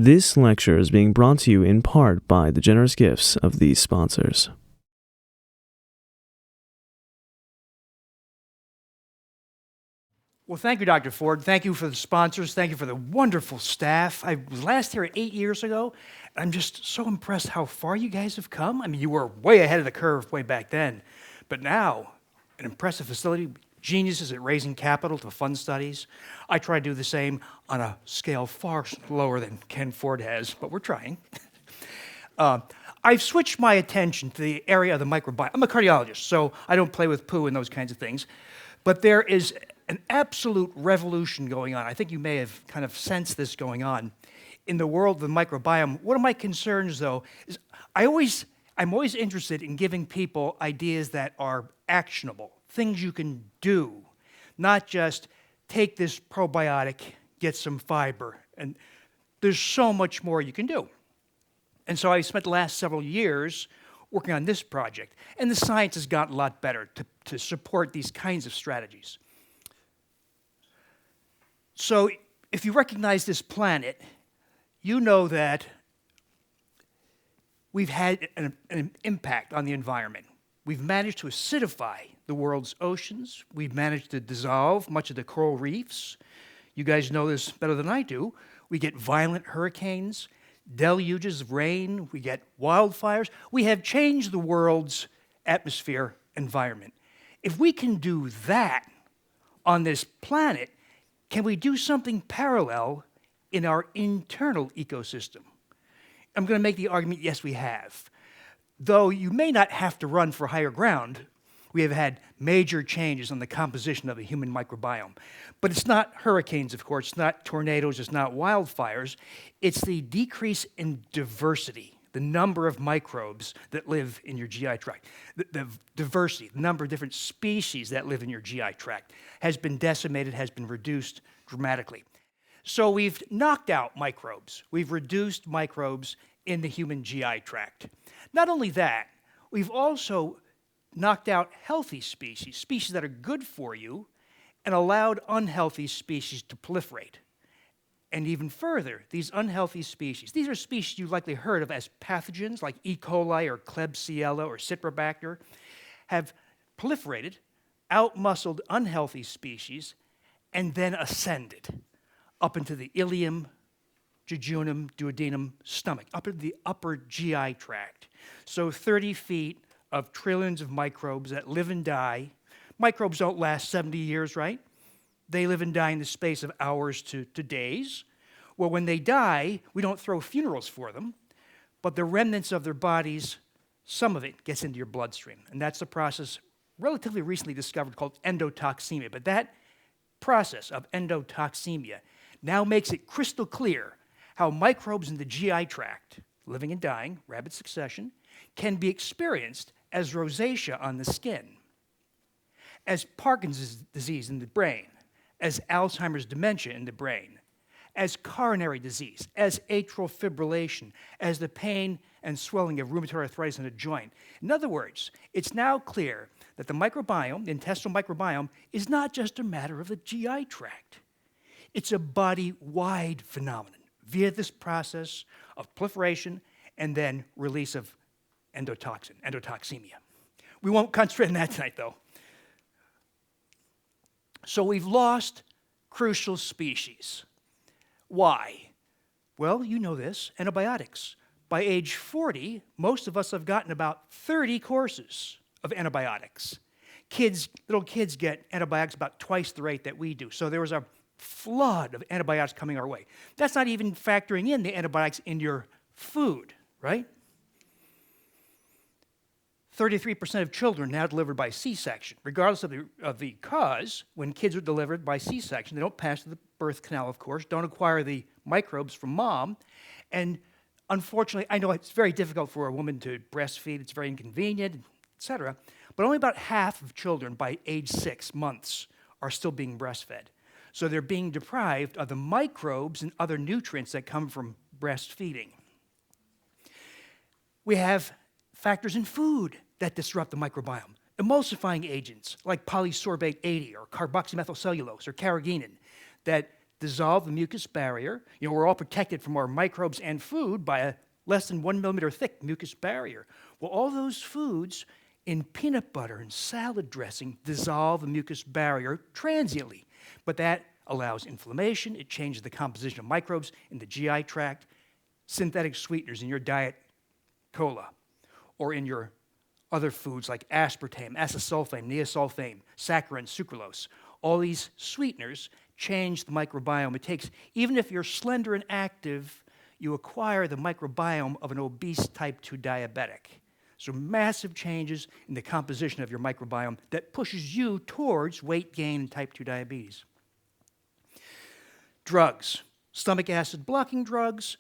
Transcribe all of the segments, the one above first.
This lecture is being brought to you in part by the generous gifts of these sponsors. Well, thank you, Dr. Ford. Thank you for the sponsors. Thank you for the wonderful staff. I was last here 8 years ago, and I'm just so impressed how far you guys have come. I mean, you were way ahead of the curve way back then, but now, an impressive facility, geniuses at raising capital to fund studies. I try to do the same on a scale far lower than Ken Ford has, but we're trying. I've switched my attention to the area of the microbiome. I'm a cardiologist, so I don't play with poo and those kinds of things, but there is an absolute revolution going on. I think you may have kind of sensed this going on in the world of the microbiome. One of my concerns, though, is I'm always interested in giving people ideas that are actionable, things you can do, not just take this probiotic, get some fiber, and there's so much more you can do. And so I spent the last several years working on this project, and the science has gotten a lot better to support these kinds of strategies. So if you recognize this planet, you know that we've had an impact on the environment. We've managed to acidify the world's oceans. We've managed to dissolve much of the coral reefs. You guys know this better than I do. We get violent hurricanes, deluges of rain. We get wildfires. We have changed the world's atmosphere environment. If we can do that on this planet, can we do something parallel in our internal ecosystem? I'm going to make the argument, yes, we have. Though you may not have to run for higher ground, we have had major changes on the composition of the human microbiome. But it's not hurricanes, of course, it's not tornadoes, it's not wildfires. It's the decrease in diversity, the number of microbes that live in your GI tract. The diversity, the number of different species that live in your GI tract has been decimated, has been reduced dramatically. So we've knocked out microbes. We've reduced microbes in the human GI tract. Not only that, we've also knocked out healthy species, species that are good for you, and allowed unhealthy species to proliferate. And even further, these unhealthy species, these are species you've likely heard of as pathogens like E. coli or Klebsiella or Citrobacter, have proliferated, outmuscled unhealthy species, and then ascended up into the ileum, jejunum, duodenum, stomach, up into the upper GI tract. So 30 feet of trillions of microbes that live and die. Microbes don't last 70 years, right? They live and die in the space of hours to days. Well, when they die, we don't throw funerals for them, but the remnants of their bodies, some of it gets into your bloodstream. And that's a process relatively recently discovered called endotoxemia. But that process of endotoxemia now makes it crystal clear how microbes in the GI tract, living and dying, rapid succession, can be experienced as rosacea on the skin, as Parkinson's disease in the brain, as Alzheimer's dementia in the brain, as coronary disease, as atrial fibrillation, as the pain and swelling of rheumatoid arthritis in a joint. In other words, it's now clear that the microbiome, the intestinal microbiome, is not just a matter of the GI tract. It's a body-wide phenomenon via this process of proliferation and then release of endotoxemia. We won't concentrate on that tonight, though. So we've lost crucial species. Why? Well, you know this, antibiotics. By age 40, most of us have gotten about 30 courses of antibiotics. Little kids get antibiotics about twice the rate that we do. So there was a flood of antibiotics coming our way. That's not even factoring in the antibiotics in your food, right? 33% of children now delivered by C-section. Regardless of the cause, when kids are delivered by C-section, they don't pass the birth canal, of course, don't acquire the microbes from mom, and unfortunately, I know it's very difficult for a woman to breastfeed, it's very inconvenient, etc., but only about half of children by age 6 months are still being breastfed. So they're being deprived of the microbes and other nutrients that come from breastfeeding. We have factors in food that disrupt the microbiome. Emulsifying agents like polysorbate 80 or carboxymethylcellulose or carrageenan that dissolve the mucus barrier. You know, we're all protected from our microbes and food by a less than 1 millimeter thick mucus barrier. Well, all those foods in peanut butter and salad dressing dissolve the mucus barrier transiently, but that allows inflammation. It changes the composition of microbes in the GI tract. Synthetic sweeteners in your diet cola or in your other foods like aspartame, acesulfame, neosulfame, saccharin, sucralose. All these sweeteners change the microbiome. It takes, even if you're slender and active, you acquire the microbiome of an obese type 2 diabetic. So massive changes in the composition of your microbiome that pushes you towards weight gain and type 2 diabetes. Drugs, stomach acid blocking drugs,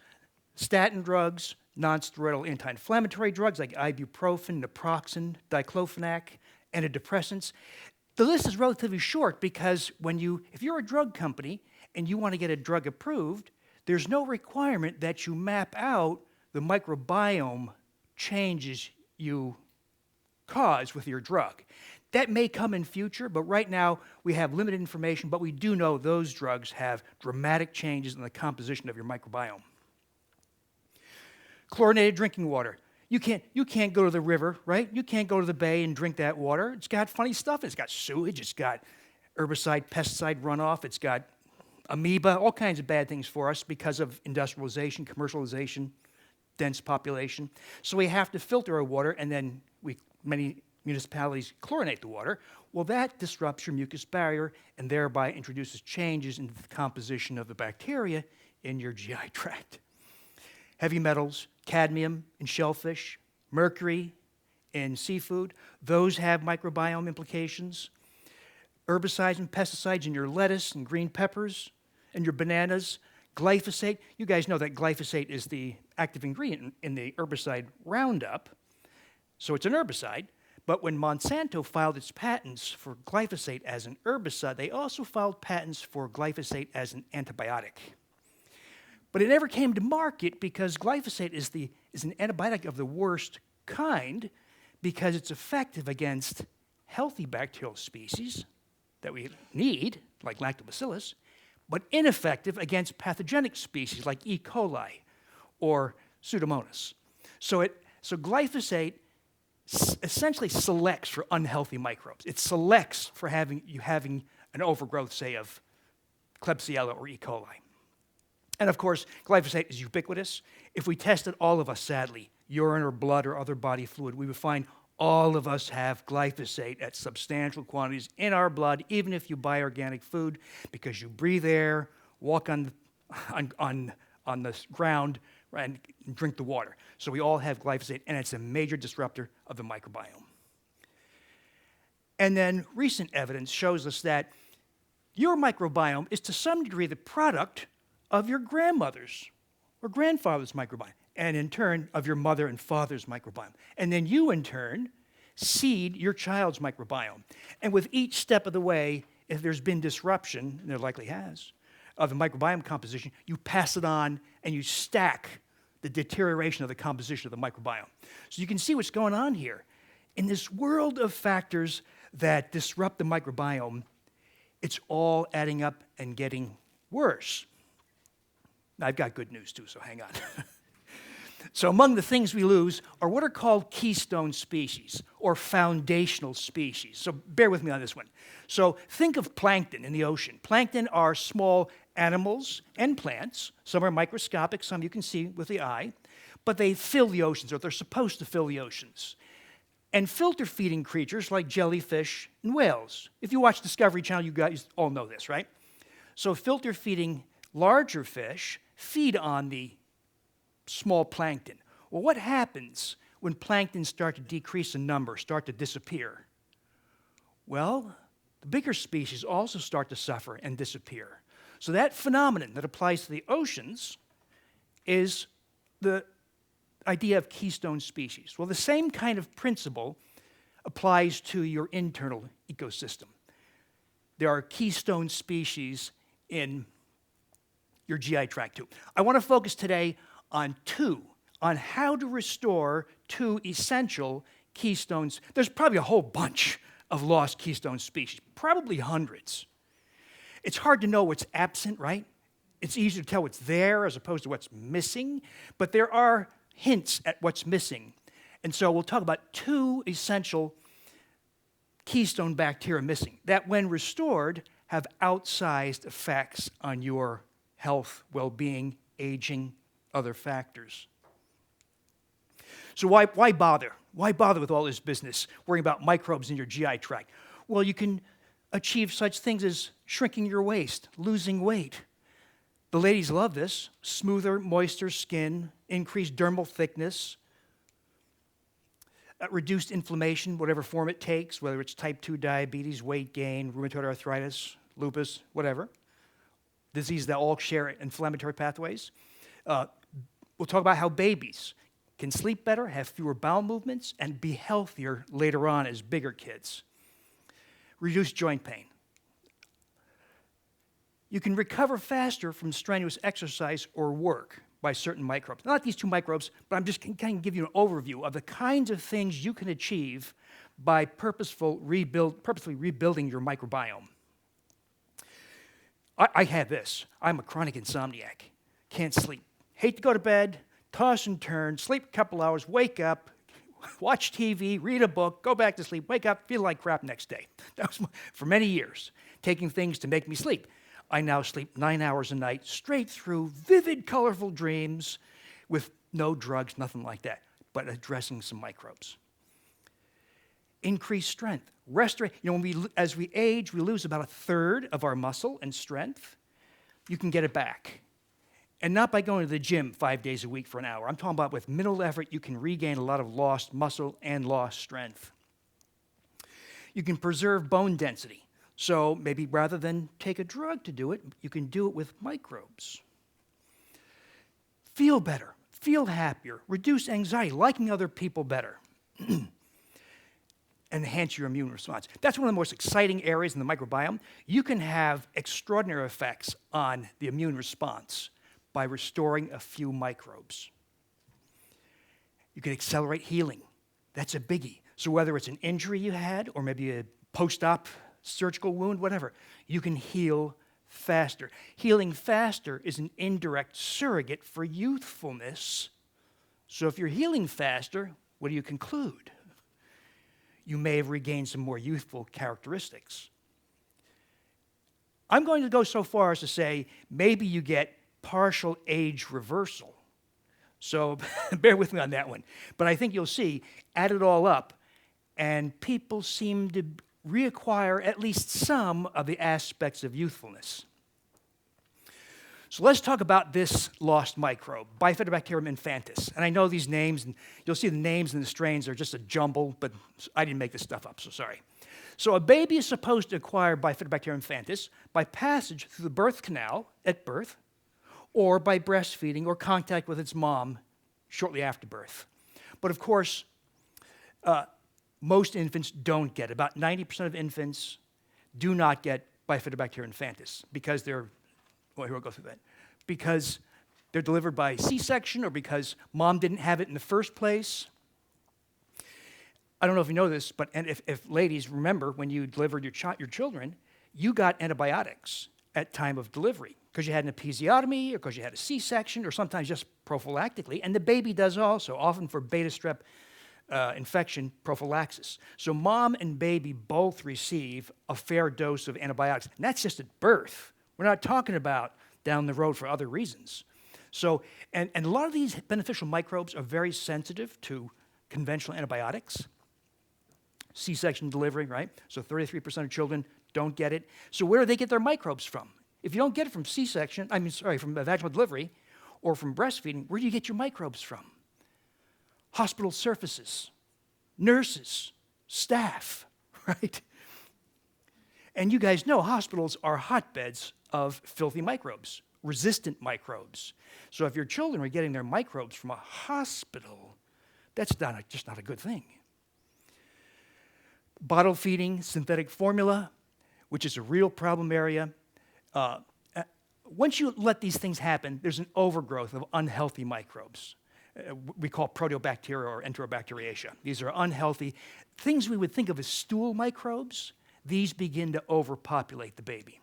statin drugs, non-steroidal anti-inflammatory drugs like ibuprofen, naproxen, diclofenac, antidepressants. The list is relatively short because if you're a drug company and you want to get a drug approved, there's no requirement that you map out the microbiome changes you cause with your drug. That may come in future, but right now we have limited information, but we do know those drugs have dramatic changes in the composition of your microbiome. Chlorinated drinking water. You can't go to the river, right? You can't go to the bay and drink that water. It's got funny stuff. It's got sewage. It's got herbicide, pesticide runoff. It's got amoeba, all kinds of bad things for us because of industrialization, commercialization, dense population. So we have to filter our water, and then many municipalities chlorinate the water. Well, that disrupts your mucus barrier and thereby introduces changes in the composition of the bacteria in your GI tract. Heavy metals, cadmium in shellfish, mercury in seafood, those have microbiome implications. Herbicides and pesticides in your lettuce and green peppers and your bananas. Glyphosate, you guys know that glyphosate is the active ingredient in the herbicide Roundup, so it's an herbicide. But when Monsanto filed its patents for glyphosate as an herbicide, they also filed patents for glyphosate as an antibiotic. But it never came to market because glyphosate is an antibiotic of the worst kind because it's effective against healthy bacterial species that we need, like Lactobacillus, but ineffective against pathogenic species like E. coli or Pseudomonas. So glyphosate essentially selects for unhealthy microbes. It selects for having an overgrowth, say, of Klebsiella or E. coli. And of course, glyphosate is ubiquitous. If we tested all of us, sadly, urine or blood or other body fluid, we would find all of us have glyphosate at substantial quantities in our blood, even if you buy organic food, because you breathe air, walk on the ground, and drink the water. So we all have glyphosate, and it's a major disruptor of the microbiome. And then recent evidence shows us that your microbiome is to some degree the product of your grandmother's or grandfather's microbiome, and in turn of your mother and father's microbiome. And then you, in turn, seed your child's microbiome. And with each step of the way, if there's been disruption, and there likely has, of the microbiome composition, you pass it on and you stack the deterioration of the composition of the microbiome. So you can see what's going on here. In this world of factors that disrupt the microbiome, it's all adding up and getting worse. I've got good news too, so hang on. So among the things we lose are what are called keystone species or foundational species. So bear with me on this one. So think of plankton in the ocean. Plankton are small animals and plants. Some are microscopic, some you can see with the eye, but they fill the oceans, or they're supposed to fill the oceans. And filter-feeding creatures like jellyfish and whales. If you watch Discovery Channel, you guys all know this, right? So filter-feeding larger fish feed on the small plankton. Well, what happens when plankton start to decrease in number, start to disappear? Well, the bigger species also start to suffer and disappear. So that phenomenon that applies to the oceans is the idea of keystone species. Well, the same kind of principle applies to your internal ecosystem. There are keystone species in your GI tract too. I want to focus today on how to restore two essential keystones. There's probably a whole bunch of lost keystone species, probably hundreds. It's hard to know what's absent, right? It's easier to tell what's there as opposed to what's missing, but there are hints at what's missing. And so we'll talk about two essential keystone bacteria missing that, when restored, have outsized effects on your health, well-being, aging, other factors. So why bother? Why bother with all this business, worrying about microbes in your GI tract? Well, you can achieve such things as shrinking your waist, losing weight. The ladies love this. Smoother, moister skin, increased dermal thickness, reduced inflammation, whatever form it takes, whether it's type 2 diabetes, weight gain, rheumatoid arthritis, lupus, whatever. Diseases that all share inflammatory pathways. We'll talk about how babies can sleep better, have fewer bowel movements, and be healthier later on as bigger kids. Reduce joint pain. You can recover faster from strenuous exercise or work by certain microbes. Not these two microbes, but I'm just kind of give you an overview of the kinds of things you can achieve by purposefully rebuilding your microbiome. I have this. I'm a chronic insomniac. Can't sleep. Hate to go to bed, toss and turn, sleep a couple hours, wake up, watch TV, read a book, go back to sleep, wake up, feel like crap next day. That was for many years, taking things to make me sleep. I now sleep 9 hours a night, straight through, vivid, colorful dreams with no drugs, nothing like that, but addressing some microbes. Increased strength. As we age, we lose about a third of our muscle and strength. You can get it back. And not by going to the gym 5 days a week for an hour. I'm talking about with minimal effort, you can regain a lot of lost muscle and lost strength. You can preserve bone density. So maybe rather than take a drug to do it, you can do it with microbes. Feel better, feel happier, reduce anxiety, liking other people better. Enhance your immune response. That's one of the most exciting areas in the microbiome. You can have extraordinary effects on the immune response by restoring a few microbes. You can accelerate healing. That's a biggie. So whether it's an injury you had or maybe a post-op surgical wound, whatever, you can heal faster. Healing faster is an indirect surrogate for youthfulness. So if you're healing faster, what do you conclude? You may have regained some more youthful characteristics. I'm going to go so far as to say maybe you get partial age reversal. So bear with me on that one. But I think you'll see, add it all up, and people seem to reacquire at least some of the aspects of youthfulness. So let's talk about this lost microbe, Bifidobacterium infantis. And I know these names, and you'll see the names and the strains are just a jumble, but I didn't make this stuff up, so sorry. So a baby is supposed to acquire Bifidobacterium infantis by passage through the birth canal at birth, or by breastfeeding or contact with its mom shortly after birth. But of course, most infants don't get it. About 90% of infants do not get Bifidobacterium infantis because they're, well, here we'll go through that. Because they're delivered by C-section or because mom didn't have it in the first place. I don't know if you know this, but if ladies remember when you delivered your children, you got antibiotics at time of delivery because you had an episiotomy or because you had a C-section or sometimes just prophylactically, and the baby does also, often for beta strep infection prophylaxis. So mom and baby both receive a fair dose of antibiotics, and that's just at birth. We're not talking about down the road for other reasons. So, and a lot of these beneficial microbes are very sensitive to conventional antibiotics. C-section delivery, right? So 33% of children don't get it. So where do they get their microbes from? If you don't get it from from vaginal delivery or from breastfeeding, where do you get your microbes from? Hospital surfaces, nurses, staff, right? And you guys know hospitals are hotbeds of filthy microbes, resistant microbes. So if your children are getting their microbes from a hospital, that's just not a good thing. Bottle feeding, synthetic formula, which is a real problem area. Once you let these things happen, there's an overgrowth of unhealthy microbes. We call proteobacteria or enterobacteriaceae. These are unhealthy things we would think of as stool microbes. These begin to overpopulate the baby.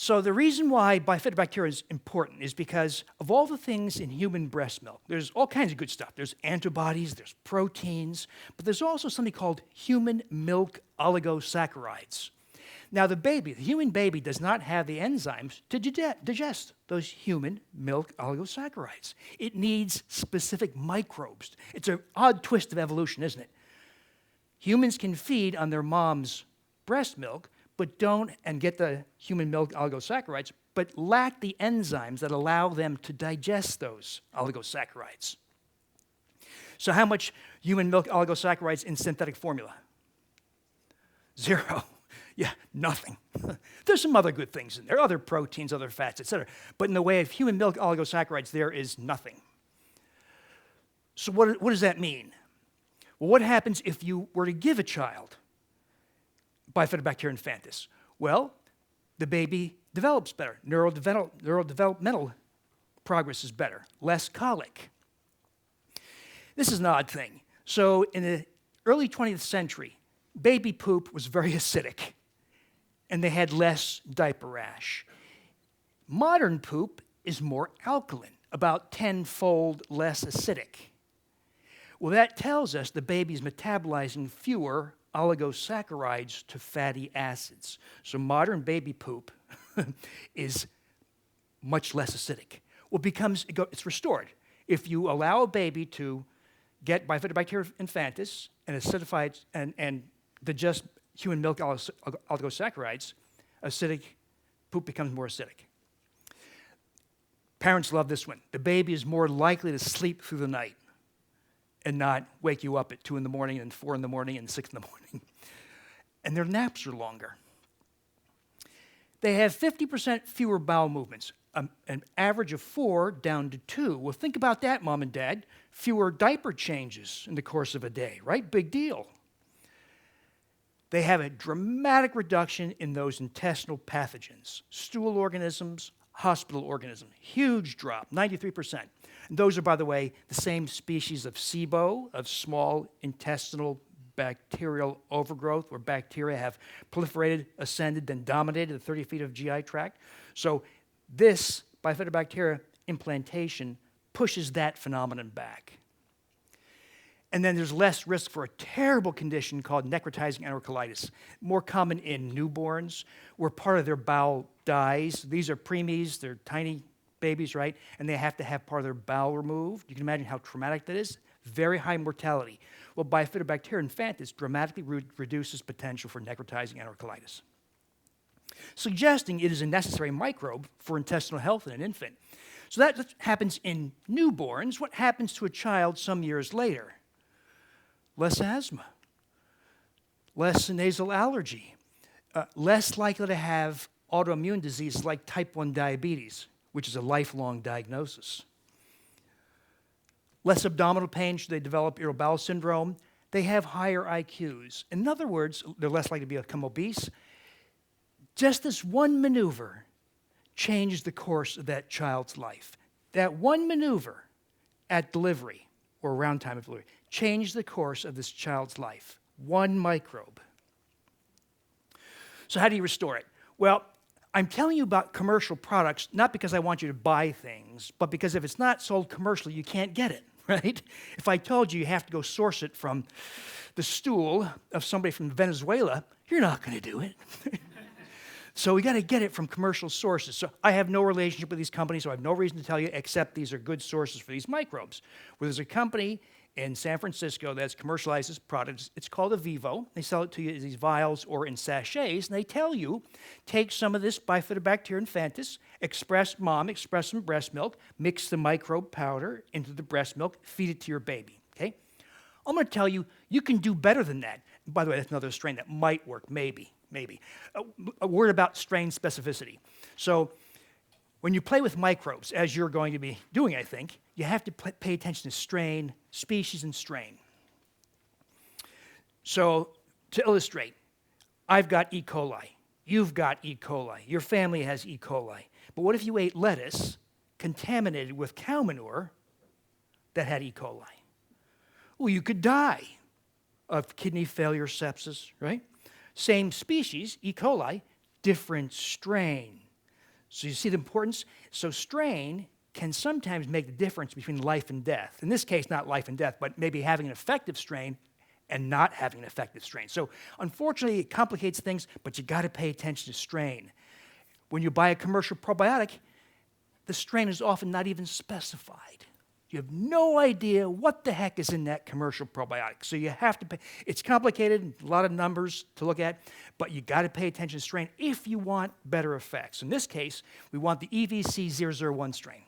So the reason why bifidobacteria is important is because of all the things in human breast milk. There's all kinds of good stuff. There's antibodies, there's proteins, but there's also something called human milk oligosaccharides. Now the human baby does not have the enzymes to digest those human milk oligosaccharides. It needs specific microbes. It's an odd twist of evolution, isn't it? Humans can feed on their mom's breast milk, but don't, and get the human milk oligosaccharides, but lack the enzymes that allow them to digest those oligosaccharides. So how much human milk oligosaccharides in synthetic formula? 0. Yeah, nothing. There's some other good things in there, other proteins, other fats, etc. But in the way of human milk oligosaccharides, there is nothing. So what does that mean? Well, what happens if you were to give a child Bifidobacterium infantis? Well, the baby develops better. Neurodevelopmental progress is better. Less colic. This is an odd thing. So in the early 20th century, baby poop was very acidic, and they had less diaper rash. Modern poop is more alkaline, about 10-fold less acidic. Well, that tells us the baby's metabolizing fewer oligosaccharides to fatty acids. So modern baby poop is much less acidic. Well, it's restored. If you allow a baby to get Bifidobacterium infantis and acidify and digest human milk oligosaccharides, acidic poop becomes more acidic. Parents love this one. The baby is more likely to sleep through the night and not wake you up at 2 in the morning and 4 in the morning and 6 in the morning. And their naps are longer. They have 50% fewer bowel movements, an average of 4 down to 2. Well, think about that, Mom and Dad. Fewer diaper changes in the course of a day, right? Big deal. They have a dramatic reduction in those intestinal pathogens, stool organisms, hospital organisms. Huge drop, 93%. And those are, by the way, the same species of SIBO, of small intestinal bacterial overgrowth, where bacteria have proliferated, ascended, then dominated the 30 feet of GI tract. So this Bifidobacteria implantation pushes that phenomenon back. And then there's less risk for a terrible condition called necrotizing enterocolitis, more common in newborns, where part of their bowel dies. These are preemies, they're tiny babies, right? And they have to have part of their bowel removed. You can imagine how traumatic that is. Very high mortality. Well, Bifidobacterium infantis dramatically reduces potential for necrotizing enterocolitis, suggesting it is a necessary microbe for intestinal health in an infant. So that happens in newborns. What happens to a child some years later? Less asthma, less nasal allergy, less likely to have autoimmune diseases like type 1 diabetes, which is a lifelong diagnosis. Less abdominal pain should they develop irritable bowel syndrome. They have higher IQs. In other words, they're less likely to become obese. Just this one maneuver changed the course of that child's life. That one maneuver at delivery, or around time of delivery, changed the course of this child's life. One microbe. So how do you restore it? Well, I'm telling you about commercial products, not because I want you to buy things, but because if it's not sold commercially, you can't get it, right? If I told you you have to go source it from the stool of somebody from Venezuela, you're not going to do it. So we got to get it from commercial sources. So I have no relationship with these companies, so I have no reason to tell you except these are good sources for these microbes. Where there's a company in San Francisco that commercializes products. It's called Avivo. They sell it to you in these vials or in sachets, and they tell you, take some of this Bifidobacterium infantis, express some breast milk, mix the microbe powder into the breast milk, feed it to your baby, okay? I'm going to tell you, you can do better than that. By the way, that's another strain that might work, maybe. A word about strain specificity. So when you play with microbes, as you're going to be doing, I think, you have to pay attention to strain, species, and strain. So to illustrate, I've got E. coli. You've got E. coli. Your family has E. coli. But what if you ate lettuce contaminated with cow manure that had E. coli? Well, you could die of kidney failure, sepsis, right? Same species, E. coli, different strain. So you see the importance? So strain can sometimes make the difference between life and death. In this case, not life and death, but maybe having an effective strain and not having an effective strain. So unfortunately, it complicates things, but you got to pay attention to strain. When you buy a commercial probiotic, the strain is often not even specified. You have no idea what the heck is in that commercial probiotic. So you have to pay. It's complicated, a lot of numbers to look at, but you got to pay attention to strain if you want better effects. In this case, we want the EVC001 strain,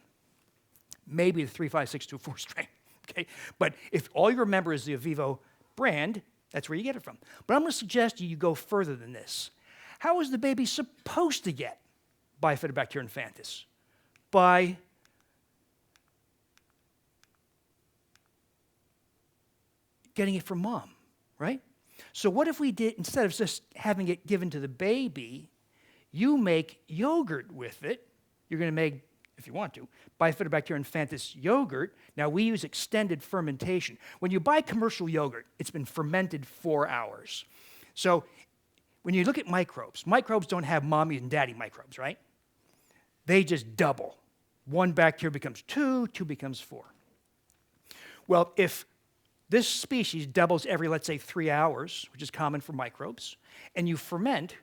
maybe the 35624 strain. Okay? But if all you remember is the Avivo brand, that's where you get it from. But I'm going to suggest to you go further than this. How is the baby supposed to get Bifidobacterium infantis? By getting it from mom, right? So what if we did, instead of just having it given to the baby, you make yogurt with it. You're going to make, if you want to, Bifidobacterium infantis yogurt. Now, we use extended fermentation. When you buy commercial yogurt, it's been fermented 4 hours. So when you look at microbes, microbes don't have mommy and daddy microbes, right? They just double. 1 bacteria becomes 2, 2 becomes 4. Well, if this species doubles every, let's say, 3 hours, which is common for microbes, and you ferment,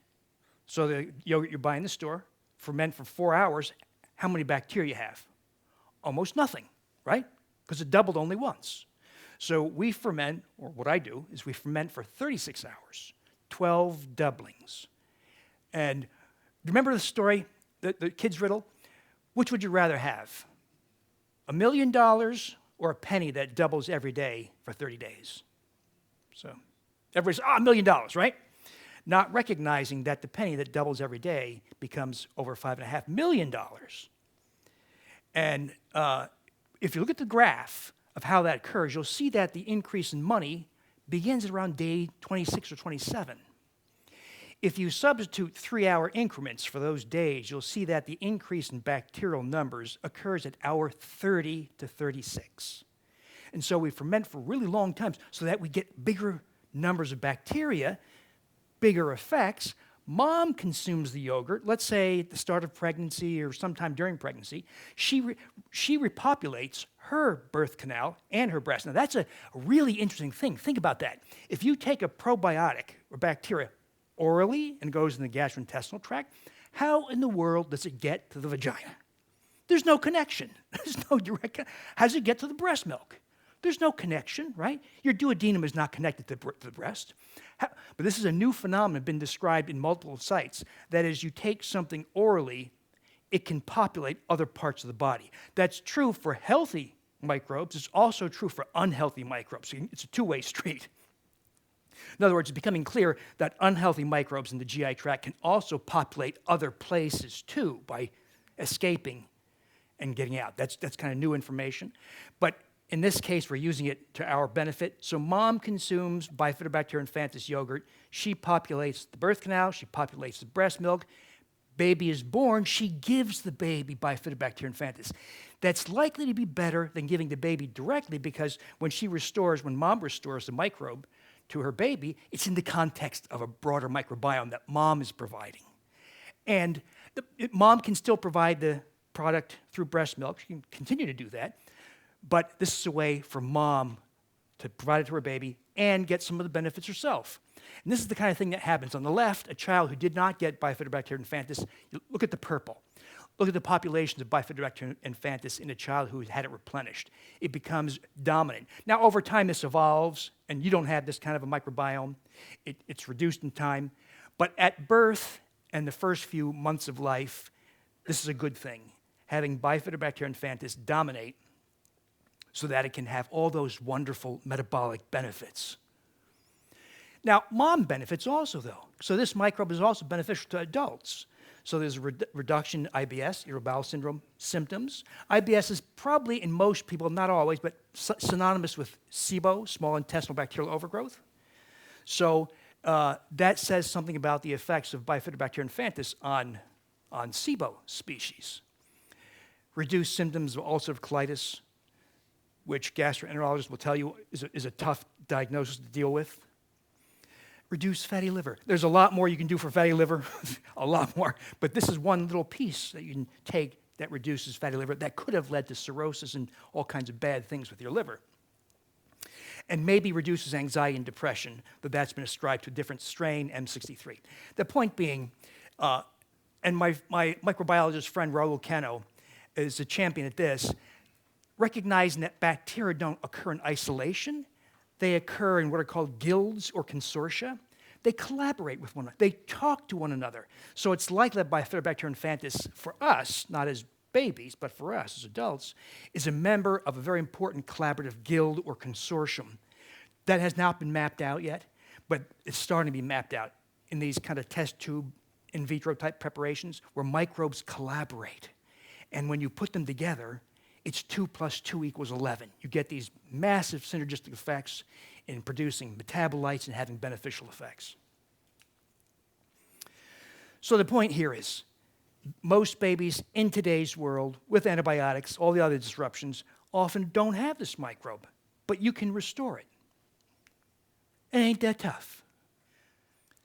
so the yogurt you buy in the store, ferment for 4 hours, how many bacteria you have? Almost nothing, right? Because it doubled only once. So we ferment, or what I do, is we ferment for 36 hours, 12 doublings. And remember the story, the kid's riddle? Which would you rather have? $1 million or a penny that doubles every day for 30 days? So everybody's, $1 million, right? Not recognizing that the penny that doubles every day becomes over $5.5 million. And if you look at the graph of how that occurs, you'll see that the increase in money begins at around day 26 or 27. If you substitute 3-hour increments for those days, you'll see that the increase in bacterial numbers occurs at hour 30 to 36. And so we ferment for really long times so that we get bigger numbers of bacteria, bigger effects. Mom consumes the yogurt, let's say at the start of pregnancy or sometime during pregnancy. She repopulates her birth canal and her breast. Now, that's a really interesting thing. Think about that. If you take a probiotic or bacteria orally and goes in the gastrointestinal tract, how in the world does it get to the vagina? There's no connection. There's no direct. How does it get to the breast milk? There's no connection, right? Your duodenum is not connected to the breast. But this is a new phenomenon been described in multiple sites. That is, you take something orally, it can populate other parts of the body. That's true for healthy microbes. It's also true for unhealthy microbes. It's a two-way street. In other words, it's becoming clear that unhealthy microbes in the GI tract can also populate other places too by escaping and getting out. That's kind of new information. But in this case, we're using it to our benefit. So mom consumes Bifidobacterium infantis yogurt. She populates the birth canal. She populates the breast milk. Baby is born. She gives the baby Bifidobacterium infantis. That's likely to be better than giving the baby directly because when mom restores the microbe to her baby, it's in the context of a broader microbiome that mom is providing. And mom can still provide the product through breast milk. She can continue to do that. But this is a way for mom to provide it to her baby and get some of the benefits herself. And this is the kind of thing that happens. On the left, a child who did not get Bifidobacterium infantis, look at the purple. Look at the populations of Bifidobacterium infantis in a child who had it replenished. It becomes dominant. Now, over time, this evolves, and you don't have this kind of a microbiome. It's reduced in time. But at birth and the first few months of life, this is a good thing, having Bifidobacterium infantis dominate so that it can have all those wonderful metabolic benefits. Now, mom benefits also, though. So this microbe is also beneficial to adults. So there's a reduction in IBS, irritable bowel syndrome symptoms. IBS is probably, in most people, not always, but synonymous with SIBO, small intestinal bacterial overgrowth. So that says something about the effects of Bifidobacterium infantis on SIBO species. Reduced symptoms of ulcerative colitis, which gastroenterologists will tell you is a tough diagnosis to deal with. Reduce fatty liver. There's a lot more you can do for fatty liver, a lot more, but this is one little piece that you can take that reduces fatty liver that could have led to cirrhosis and all kinds of bad things with your liver. And maybe reduces anxiety and depression, but that's been ascribed to a different strain, M63. The point being, and my microbiologist friend Raul Cano is a champion at this, recognizing that bacteria don't occur in isolation. They occur in what are called guilds or consortia. They collaborate with one another. They talk to one another. So it's likely that Bifidobacterium infantis, for us, not as babies, but for us as adults, is a member of a very important collaborative guild or consortium that has not been mapped out yet, but it's starting to be mapped out in these kind of test tube in vitro type preparations where microbes collaborate. And when you put them together, it's 2 + 2 = 11. You get these massive synergistic effects in producing metabolites and having beneficial effects. So the point here is, most babies in today's world with antibiotics, all the other disruptions, often don't have this microbe, but you can restore it. It ain't that tough.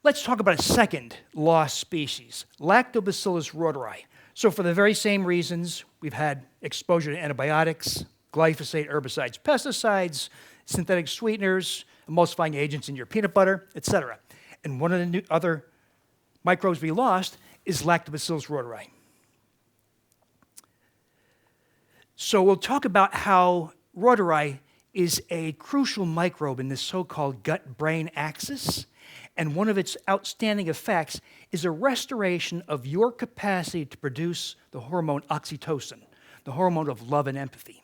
Let's talk about a second lost species, Lactobacillus reuteri. So for the very same reasons, we've had exposure to antibiotics, glyphosate, herbicides, pesticides, synthetic sweeteners, emulsifying agents in your peanut butter, etc. And one of the other microbes we lost is Lactobacillus reuteri. So we'll talk about how reuteri is a crucial microbe in this so-called gut-brain axis, and one of its outstanding effects is a restoration of your capacity to produce the hormone oxytocin, the hormone of love and empathy.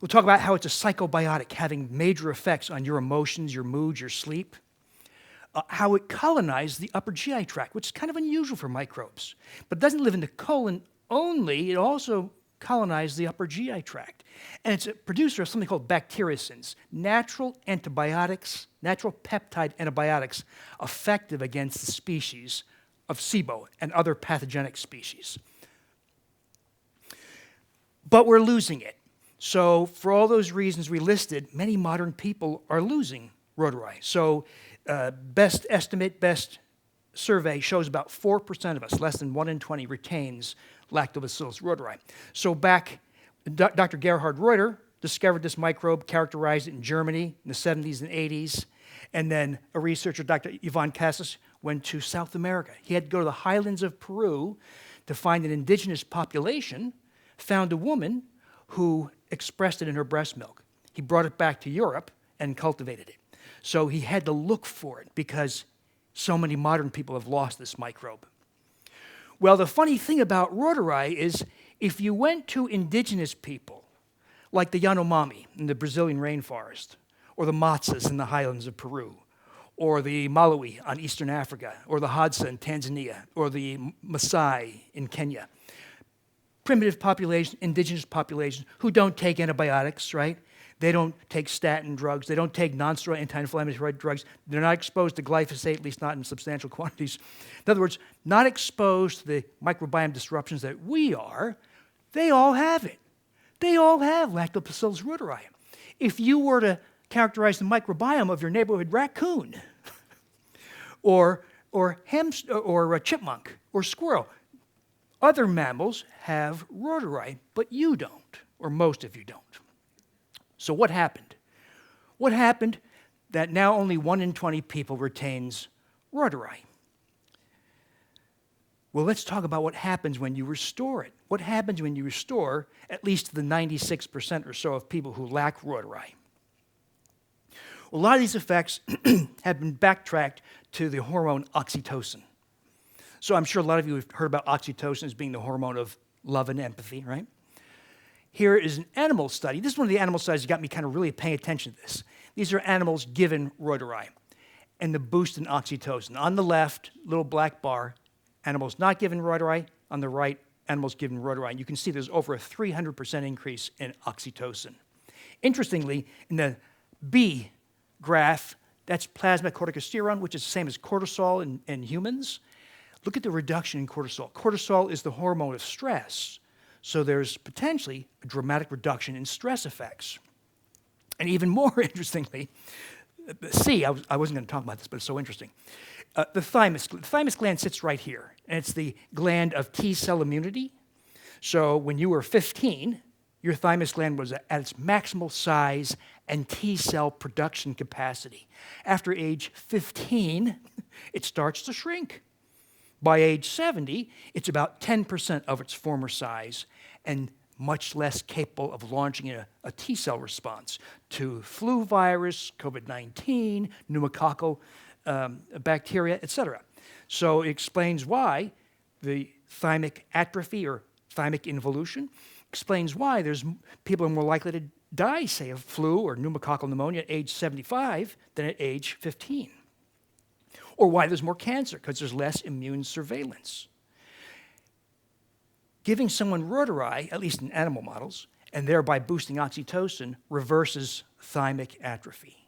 We'll talk about how it's a psychobiotic, having major effects on your emotions, your mood, your sleep. How it colonized the upper GI tract, which is kind of unusual for microbes. But it doesn't live in the colon only, it also colonized the upper GI tract. And it's a producer of something called bacteriocins, natural antibiotics, natural peptide antibiotics, effective against the species of SIBO and other pathogenic species. But we're losing it. So for all those reasons we listed, many modern people are losing reuteri. So best estimate, best survey shows about 4% of us, less than 1 in 20, retains Lactobacillus reuteri. So back, Dr. Gerhard Reuter discovered this microbe, characterized it in Germany in the 70s and 80s, and then a researcher, Dr. Ivan Casas, went to South America. He had to go to the highlands of Peru to find an indigenous population, found a woman who expressed it in her breast milk. He brought it back to Europe and cultivated it. So he had to look for it because so many modern people have lost this microbe. Well, the funny thing about reuteri is if you went to indigenous people, like the Yanomami in the Brazilian rainforest, or the Matsas in the highlands of Peru, or the Malawi on eastern Africa, or the Hadza in Tanzania, or the Maasai in Kenya, primitive population, indigenous populations who don't take antibiotics, right? They don't take statin drugs. They don't take non-steroidal anti-inflammatory drugs. They're not exposed to glyphosate, at least not in substantial quantities. In other words, not exposed to the microbiome disruptions that we are. They all have it. They all have Lactobacillus reuteri. If you were to characterize the microbiome of your neighborhood raccoon, or hamster, or a chipmunk, or squirrel, other mammals have reuteri, but you don't, or most of you don't. So what happened? What happened that now only 1 in 20 people retains reuteri? Well, let's talk about what happens when you restore it. What happens when you restore at least the 96% or so of people who lack reuteri? Well, a lot of these effects have been backtracked to the hormone oxytocin. So I'm sure a lot of you have heard about oxytocin as being the hormone of love and empathy, right? Here is an animal study. This is one of the animal studies that got me kind of really paying attention to this. These are animals given reuteri and the boost in oxytocin. On the left, little black bar, animals not given reuteri. On the right, animals given reuteri. And you can see there's over a 300% increase in oxytocin. Interestingly, in the B graph, that's plasma corticosterone, which is the same as cortisol in humans. Look at the reduction in cortisol. Cortisol is the hormone of stress. So there's potentially a dramatic reduction in stress effects. And even more interestingly, C, I wasn't going to talk about this, but it's so interesting. The thymus gland sits right here, and it's the gland of T-cell immunity. So when you were 15, your thymus gland was at its maximal size and T-cell production capacity. After age 15, it starts to shrink. By age 70, it's about 10% of its former size and much less capable of launching a T-cell response to flu virus, COVID-19, pneumococcal bacteria, etc. So it explains why the thymic atrophy or thymic involution explains why people are more likely to die, say, of flu or pneumococcal pneumonia at age 75 than at age 15. Or why there's more cancer, because there's less immune surveillance. Giving someone reuteri, at least in animal models, and thereby boosting oxytocin, reverses thymic atrophy.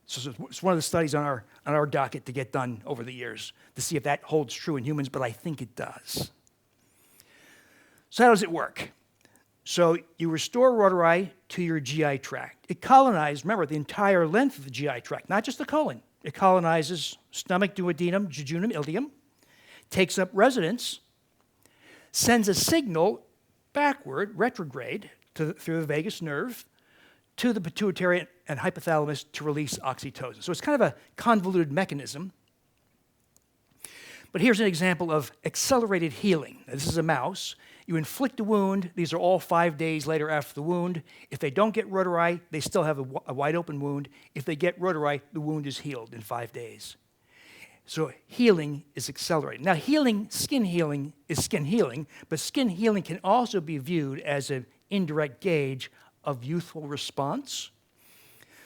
So it's one of the studies on our docket to get done over the years to see if that holds true in humans, but I think it does. So how does it work? So you restore reuteri to your GI tract. It colonizes, remember, the entire length of the GI tract, not just the colon. It colonizes stomach, duodenum, jejunum, ileum, takes up residence, sends a signal backward, retrograde, through the vagus nerve, to the pituitary and hypothalamus to release oxytocin. So it's kind of a convoluted mechanism. But here's an example of accelerated healing. Now, this is a mouse. You inflict a wound. These are all 5 days later after the wound. If they don't get reuteri, they still have a wide open wound. If they get reuteri, the wound is healed in 5 days. So healing is accelerated. Now skin healing is skin healing, but skin healing can also be viewed as an indirect gauge of youthful response.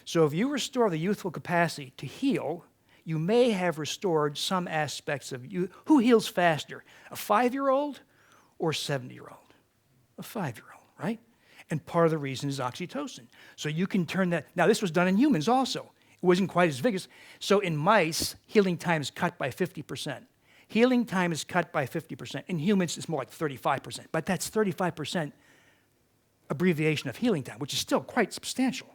So if you restore the youthful capacity to heal, you may have restored some aspects of you. Who heals faster, a 5-year-old or a 70-year-old? A 5-year-old, right? And part of the reason is oxytocin. So you can turn that. Now, this was done in humans also. It wasn't quite as vigorous. So in mice, healing time is cut by 50%. Healing time is cut by 50%. In humans, it's more like 35%. But that's 35% abbreviation of healing time, which is still quite substantial.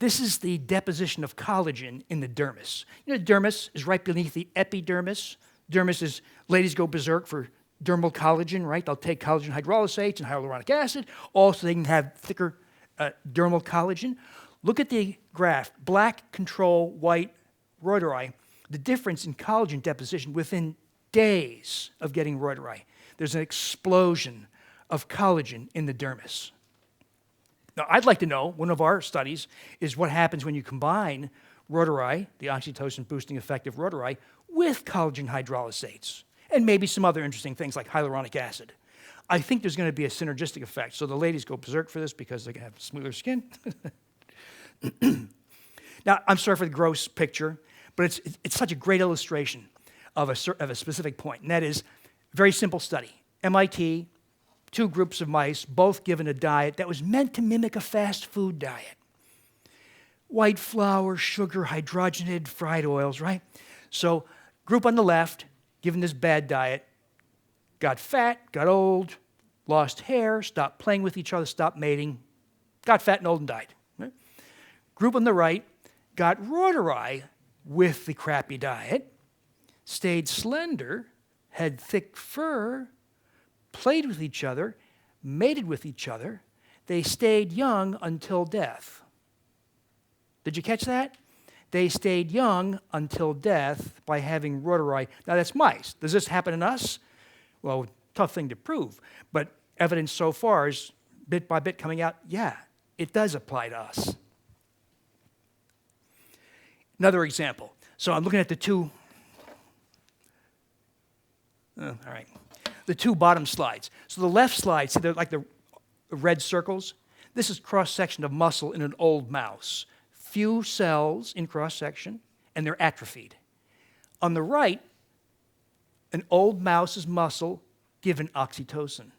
This is the deposition of collagen in the dermis. You know, dermis is right beneath the epidermis. Dermis is, ladies go berserk for dermal collagen, right? They'll take collagen hydrolysates and hyaluronic acid. Also, they can have thicker dermal collagen. Look at the graph. Black control, white reuteri. The difference in collagen deposition within days of getting reuteri. There's an explosion of collagen in the dermis. Now, I'd like to know, one of our studies is what happens when you combine reuteri, the oxytocin-boosting effect of reuteri, with collagen hydrolysates, and maybe some other interesting things like hyaluronic acid. I think there's going to be a synergistic effect. So the ladies go berserk for this because they can have smoother skin. Now, I'm sorry for the gross picture, but it's such a great illustration of a specific point, and that is a very simple study. MIT, 2 groups of mice, both given a diet that was meant to mimic a fast food diet. White flour, sugar, hydrogenated fried oils, right? So group on the left, given this bad diet, got fat, got old, lost hair, stopped playing with each other, stopped mating, got fat and old and died. Right? Group on the right got reuteri with the crappy diet, stayed slender, had thick fur, played with each other, mated with each other. They stayed young until death. Did you catch that? They stayed young until death by having reuteri. Now, that's mice. Does this happen in us? Well, tough thing to prove. But evidence so far is bit by bit coming out, yeah, it does apply to us. Another example. So I'm looking at the two bottom slides. So the left slide, see, they're like the red circles. This is cross-section of muscle in an old mouse. Few cells in cross-section, and they're atrophied. On the right, an old mouse's muscle given oxytocin.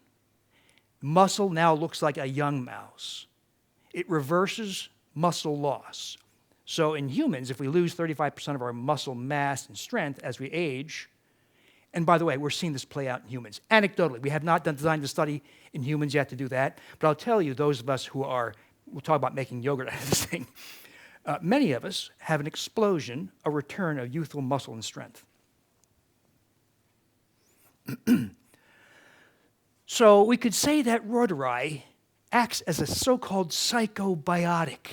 Muscle now looks like a young mouse. It reverses muscle loss. So in humans, if we lose 35% of our muscle mass and strength as we age, and by the way, we're seeing this play out in humans. Anecdotally, we have not designed the study in humans yet to do that, but I'll tell you, those of us who are we'll talk about making yogurt out of this thing. Many of us have an explosion, a return of youthful muscle and strength. So we could say that reuteri acts as a so-called psychobiotic.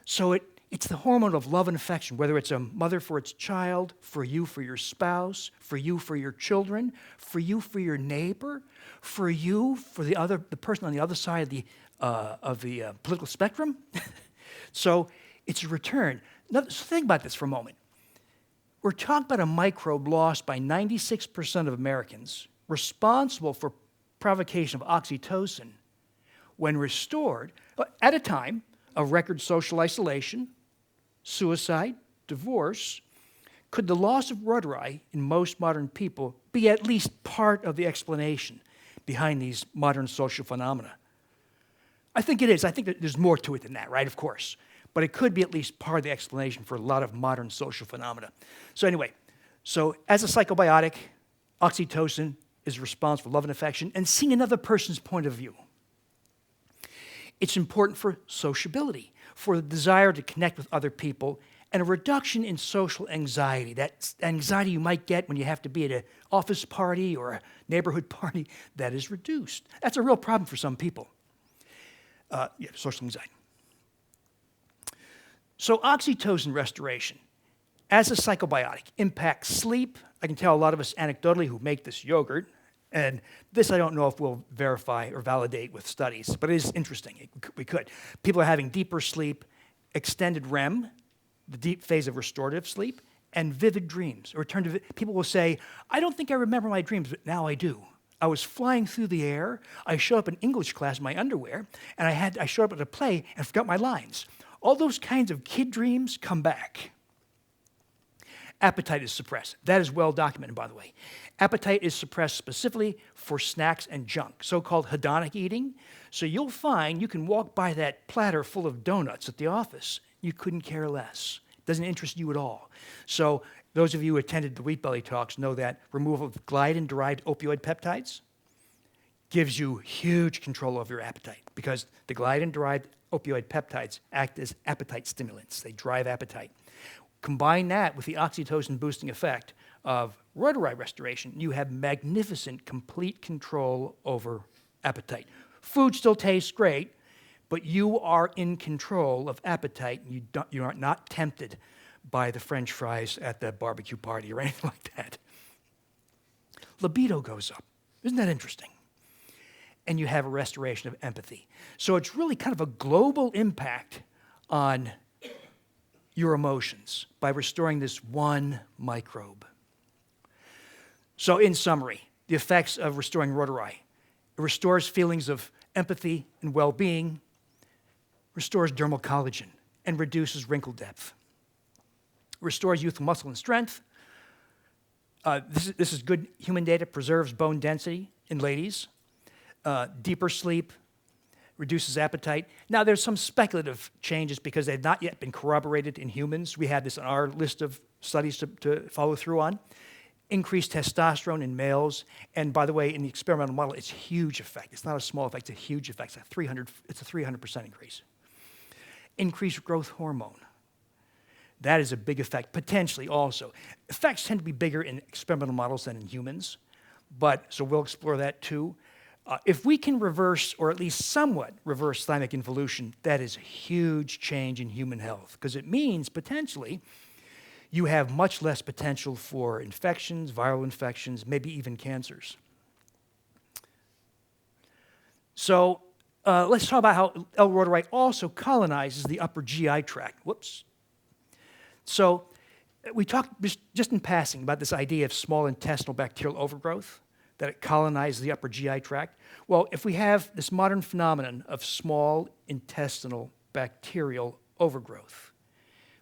So it's the hormone of love and affection, whether it's a mother for its child, for you for your spouse, for you for your children, for you for your neighbor, for you for the person on the other side of the political spectrum. So it's a return. Now, so think about this for a moment. We're talking about a microbe lost by 96% of Americans, responsible for provocation of oxytocin, when restored, at a time of record social isolation, suicide, divorce. Could the loss of reuteri in most modern people be at least part of the explanation behind these modern social phenomena? I think it is. I think that there's more to it than that, right? Of course. But it could be at least part of the explanation for a lot of modern social phenomena. So anyway, as a psychobiotic, oxytocin is responsible for love and affection and seeing another person's point of view. It's important for sociability, for the desire to connect with other people, and a reduction in social anxiety, that anxiety you might get when you have to be at an office party or a neighborhood party, that is reduced. That's a real problem for some people. Social anxiety. So oxytocin restoration, as a psychobiotic, impacts sleep. I can tell a lot of us anecdotally who make this yogurt, and this I don't know if we'll verify or validate with studies, but it is interesting. We could. People are having deeper sleep, extended REM, the deep phase of restorative sleep, and vivid dreams. People will say, I don't think I remember my dreams, but now I do. I was flying through the air. I showed up in English class in my underwear, and I showed up at a play and forgot my lines. All those kinds of kid dreams come back. Appetite is suppressed. That is well documented, by the way. Appetite is suppressed specifically for snacks and junk, so-called hedonic eating. So you'll find you can walk by that platter full of donuts at the office. You couldn't care less. It doesn't interest you at all. So those of you who attended the Wheat Belly talks know that removal of gliadin-derived opioid peptides gives you huge control over your appetite because the gliadin-derived opioid peptides act as appetite stimulants. They drive appetite. Combine that with the oxytocin-boosting effect of reuteri restoration, you have magnificent, complete control over appetite. Food still tastes great, but you are in control of appetite. You are not tempted by the French fries at the barbecue party or anything like that. Libido goes up. Isn't that interesting? And you have a restoration of empathy. So it's really kind of a global impact on your emotions by restoring this one microbe. So in summary, the effects of restoring reuteri. It restores feelings of empathy and well-being, restores dermal collagen, and reduces wrinkle depth. Restores youthful muscle and strength. This is good human data, preserves bone density in ladies. Deeper sleep, reduces appetite. Now, there's some speculative changes because they've not yet been corroborated in humans. We have this on our list of studies to follow through on. Increased testosterone in males. And by the way, in the experimental model, it's a huge effect. It's not a small effect, it's a huge effect. It's a 300% increase. Increased growth hormone. That is a big effect, potentially also. Effects tend to be bigger in experimental models than in humans, so we'll explore that too. If we can reverse, or at least somewhat reverse thymic involution, that is a huge change in human health, because it means potentially you have much less potential for infections, viral infections, maybe even cancers. So let's talk about how L. reuteri also colonizes the upper GI tract. Whoops. So we talked just in passing about this idea of small intestinal bacterial overgrowth, that it colonizes the upper GI tract. Well, if we have this modern phenomenon of small intestinal bacterial overgrowth,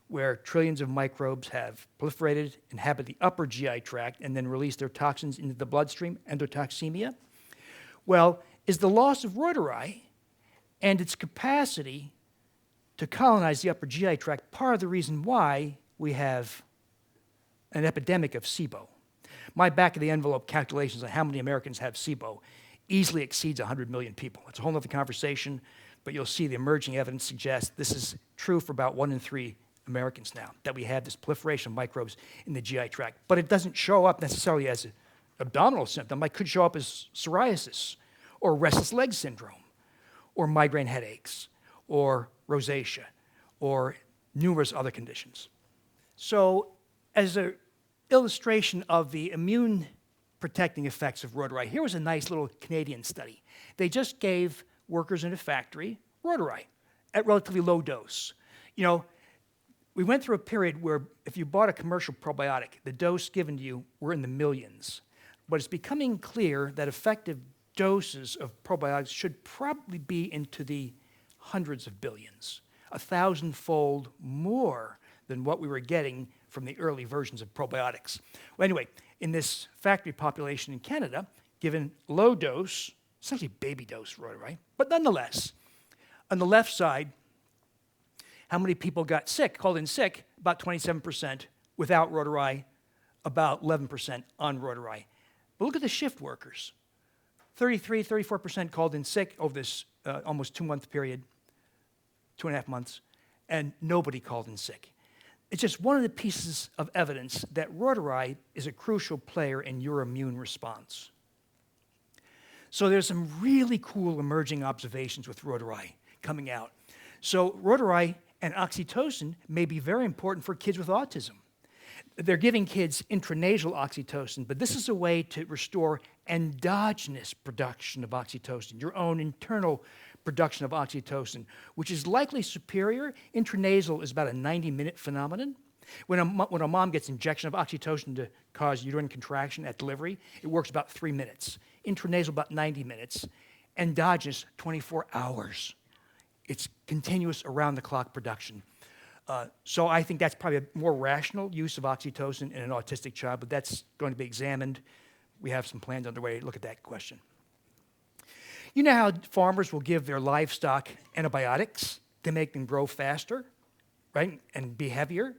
where trillions of microbes have proliferated, inhabit the upper GI tract, and then release their toxins into the bloodstream, endotoxemia, well, is the loss of reuteri and its capacity to colonize the upper GI tract part of the reason why we have an epidemic of SIBO? My back-of-the-envelope calculations on how many Americans have SIBO easily exceeds 100 million people. It's a whole other conversation, but you'll see the emerging evidence suggests this is true for about 1 in 3 Americans now, that we have this proliferation of microbes in the GI tract. But it doesn't show up necessarily as an abdominal symptom. It could show up as psoriasis, or restless leg syndrome, or migraine headaches, or rosacea, or numerous other conditions. So as an illustration of the immune protecting effects of reuteri, here was a nice little Canadian study. They just gave workers in a factory reuteri at relatively low dose. You know, we went through a period where if you bought a commercial probiotic, the dose given to you were in the millions. But it's becoming clear that effective doses of probiotics should probably be into the hundreds of billions, 1,000-fold more than what we were getting from the early versions of probiotics. Well, anyway, in this factory population in Canada, given low dose, essentially baby dose reuteri, but nonetheless, on the left side, how many people got sick, called in sick? About 27% without reuteri, about 11% on reuteri. But look at the shift workers. 33, 34% called in sick over this almost 2-month period, 2.5 months, and nobody called in sick. It's just one of the pieces of evidence that reuteri is a crucial player in your immune response. So there's some really cool emerging observations with reuteri coming out. So reuteri and oxytocin may be very important for kids with autism. They're giving kids intranasal oxytocin, but this is a way to restore endogenous production of oxytocin, your own internal production of oxytocin, which is likely superior. Intranasal is about a 90-minute phenomenon. When a mom gets injection of oxytocin to cause uterine contraction at delivery, it works about 3 minutes. Intranasal, about 90 minutes. Endogenous, 24 hours. It's continuous around-the-clock production. So I think that's probably a more rational use of oxytocin in an autistic child, but that's going to be examined. We have some plans underway to look at that question. You know how farmers will give their livestock antibiotics to make them grow faster, right, and be heavier?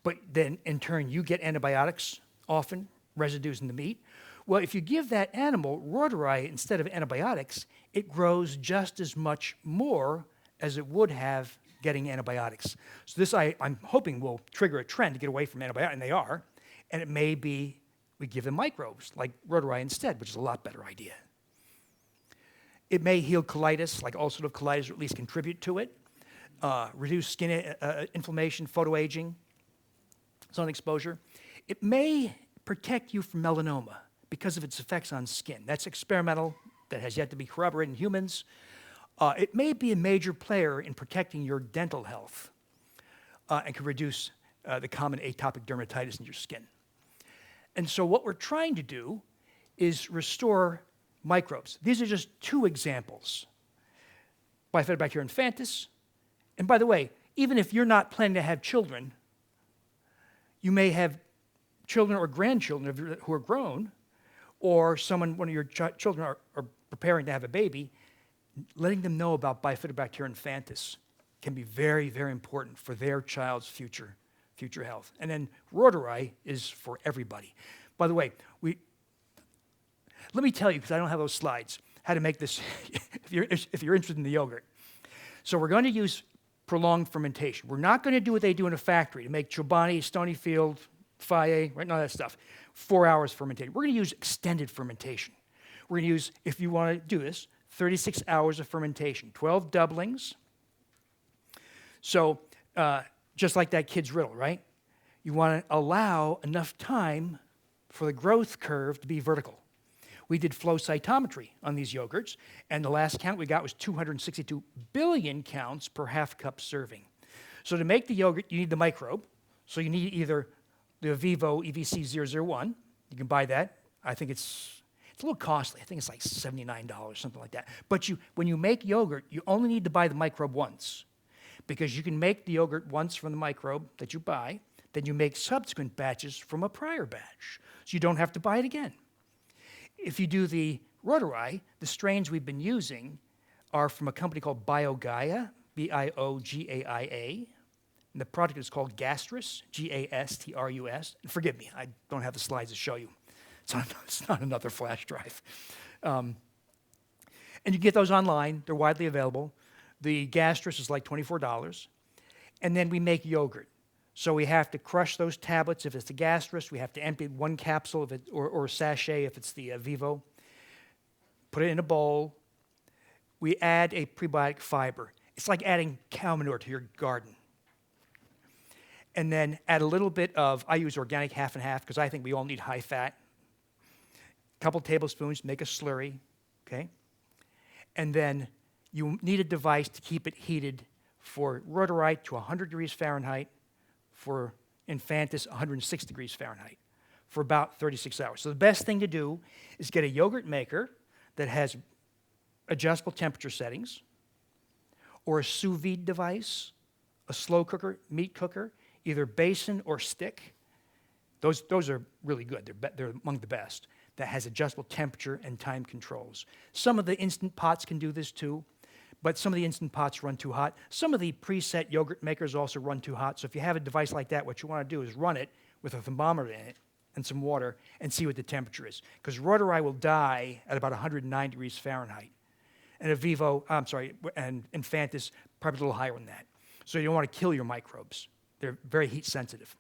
But then, in turn, you get antibiotics, often residues in the meat. Well, if you give that animal reuteri instead of antibiotics, it grows just as much more as it would have getting antibiotics. So this, I'm hoping, will trigger a trend to get away from antibiotics, and they are. And it may be we give them microbes, like reuteri instead, which is a lot better idea. It may heal colitis, like ulcerative colitis, or at least contribute to it. Reduce skin inflammation, photoaging, sun exposure. It may protect you from melanoma because of its effects on skin. That's experimental, that has yet to be corroborated in humans. It may be a major player in protecting your dental health and can reduce the common atopic dermatitis in your skin. And so what we're trying to do is restore microbes. These are just 2 examples. Bifidobacterium infantis. And by the way, even if you're not planning to have children, you may have children or grandchildren who are grown, or one of your children are preparing to have a baby. Letting them know about Bifidobacterium infantis can be very, very important for their child's future health. And then reuteri is for everybody. By the way, let me tell you, because I don't have those slides, how to make this, if you're interested in the yogurt. So we're going to use prolonged fermentation. We're not going to do what they do in a factory to make Chobani, Stonyfield, Faye, right, none of that stuff. 4 hours fermentation. We're going to use extended fermentation. We're going to use, if you want to do this, 36 hours of fermentation, 12 doublings. So just like that kid's riddle, right? You want to allow enough time for the growth curve to be vertical. We did flow cytometry on these yogurts, and the last count we got was 262 billion counts per half-cup serving. So to make the yogurt, you need the microbe. So you need either the Vivo EVC001. You can buy that. I think it's a little costly. I think it's like $79, something like that. But when you make yogurt, you only need to buy the microbe once, because you can make the yogurt once from the microbe that you buy, then you make subsequent batches from a prior batch. So you don't have to buy it again. If you do the reuteri, the strains we've been using are from a company called BioGaia, B-I-O-G-A-I-A. And the product is called Gastrus, G-A-S-T-R-U-S. And forgive me, I don't have the slides to show you. It's not another flash drive. And you get those online. They're widely available. The gastrus is like $24. And then we make yogurt. So we have to crush those tablets if it's the gastrus. We have to empty one capsule if it, or a sachet if it's the Vivo. Put it in a bowl. We add a prebiotic fiber. It's like adding cow manure to your garden. And then add a little bit of, I use organic half and half because I think we all need high fat. A couple tablespoons, make a slurry, okay? And then you need a device to keep it heated for reuteri to 100 degrees Fahrenheit, for infantis 106 degrees Fahrenheit, for about 36 hours. So the best thing to do is get a yogurt maker that has adjustable temperature settings, or a sous vide device, a slow cooker, meat cooker, either basin or stick. Those are really good. They're among the best. That has adjustable temperature and time controls. Some of the Instant Pots can do this too, but some of the Instant Pots run too hot. Some of the preset yogurt makers also run too hot. So if you have a device like that, what you want to do is run it with a thermometer in it and some water and see what the temperature is. Because reuteri will die at about 109 degrees Fahrenheit. And and infantis probably a little higher than that. So you don't want to kill your microbes. They're very heat sensitive.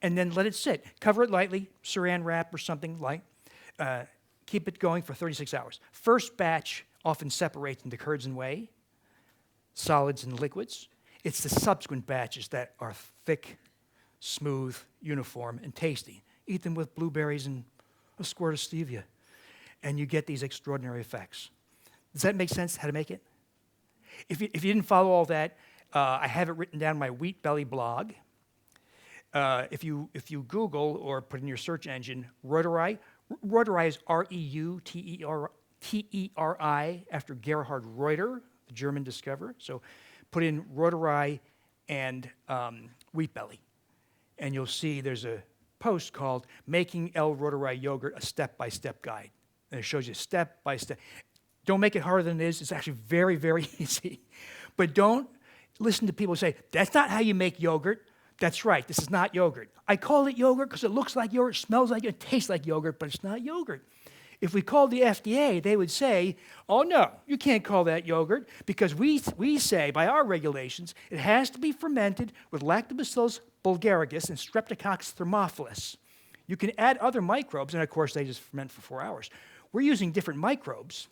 And then let it sit. Cover it lightly, saran wrap or something light. Keep it going for 36 hours. First batch often separates into curds and whey, solids and liquids. It's the subsequent batches that are thick, smooth, uniform, and tasty. Eat them with blueberries and a squirt of stevia, and you get these extraordinary effects. Does that make sense, how to make it? If you didn't follow all that, I have it written down in my Wheat Belly blog. If you Google or put in your search engine reuteri, reuteri is R-E-U-T-E-R-I after Gerhard Reuter, the German discoverer. So put in reuteri and Wheat Belly, and you'll see there's a post called Making L. reuteri Yogurt, a Step-by-Step Guide. And it shows you step by step. Don't make it harder than it is. It's actually very, very easy. But don't listen to people say, that's not how you make yogurt. That's right, this is not yogurt. I call it yogurt because it looks like yogurt, smells like it, tastes like yogurt, but it's not yogurt. If we called the FDA, they would say, oh no, you can't call that yogurt because we say by our regulations, it has to be fermented with Lactobacillus bulgaricus and Streptococcus thermophilus. You can add other microbes, and of course they just ferment for 4 hours. We're using different microbes.